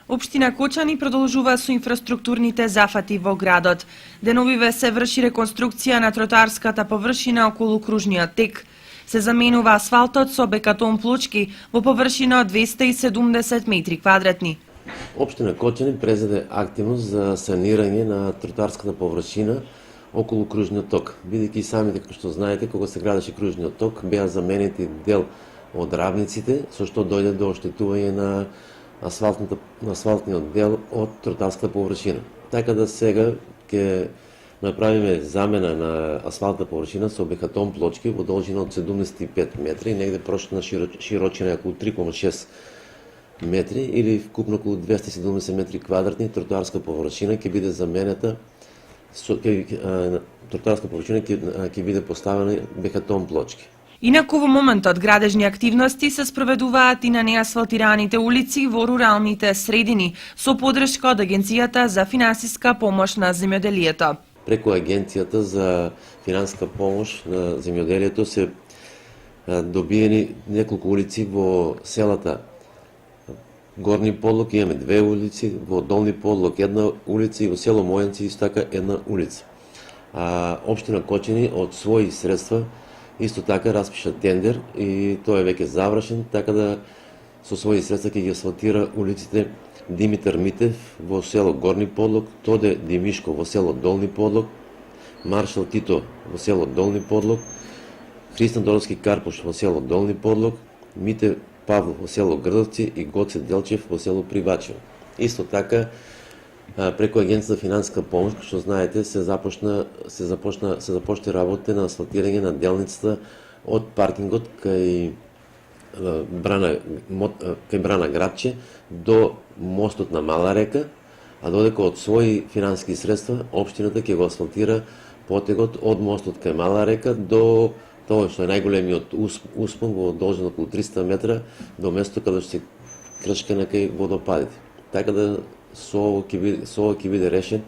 Општина Кочани продолжува со инфраструктурните зафати во градот. Деновиве се врши реконструкција на тротоарската површина околу кружниот тек. Се заменува асфалтот со бекатон плочки во површина од 270 метри квадратни. Општина Кочани презеде активност за санирање на тротоарската површина околу кружниот ток. Бидејќи самите, како што знаете, кога се градеше кружниот ток, беа заменети дел од равниците, со што дојде до оштетување на асфалтниот дел од тротоарската површина. Така да сега ќе направиме замена на асфалтната површина со бекатон плочки во должина од 75 метри и негде прошна широчина околу 3,6 метри или вкупно околу 270 метри квадратни тротоарска површина ќе биде заменета тротоарска површина ќе биде поставена бекатон плочки. Инаку во моментот градежни активности се спроведуваат и на неасфалтираните улици во руралните средини со поддршка од Агенцијата за финансиска помош на земјоделието. Преку Агенцијата за финансиска помош на земјоделието се добиени неколку улици во селата Горни Подлог, имаме 2 улици, во Долни Подлог 1 улица и во село Мојанци исто така 1 улица. Општина Кочани од своји средства исто така распиша тендер и тој е веќе завршен, така да со своји средства ќе ги асфалтира улиците Димитар Митев во село Горни Подлог, Тоде Димишко во село Долни Подлог, Маршал Тито во село Долни Подлог, Христан Дорски Карпуш во село Долни Подлог, Мите Павло во село Грдовци и Гоце Делчев во село Привачево. Исто така преку Агенција за финансиска помош, што знаете, се започна работа на асфалтирање на делницата од паркингот кај Брана Грабче до мостот на Мала река, а додека од своји финансиски средства општината ќе го асфалтира потегот од мостот кај Мала река до тоа што е најголемиот успон во должина околу 300 метра до место каде што се кршкана кај водопадите. Така да со ово ќе биде решен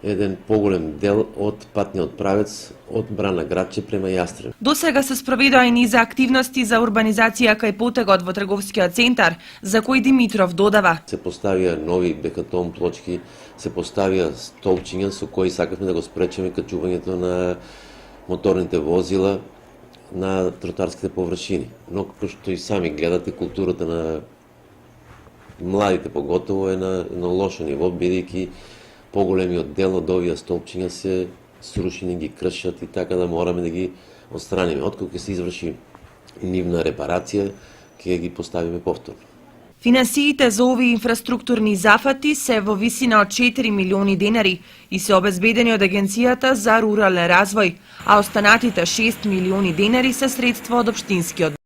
еден поголем дел од патниот правец од Брана Грабче према Јастреб. До сега се спроведоа и низа активности за урбанизација кај потегот во трговскиот центар, за кој Димитров додава. Се поставија нови бекатон плочки, се поставија столчиња со кои сакавме да го спречиме качувањето на моторните возила на тротоарските површини. Но како што и сами гледате, културата на младите поготово е на лошо ниво, бидејќи поголемиот дел од овие столпчиња се срушени, ги кршат и така да мораме да ги отстраниме. Откако ќе се изврши нивна репарација, ќе ги поставиме повторно. Финансиите за овие инфраструктурни зафати се во висина од 4 милиони денари и се обезбедени од Агенцијата за рурален развој, а останатите 6 милиони денари се средства од општинскиот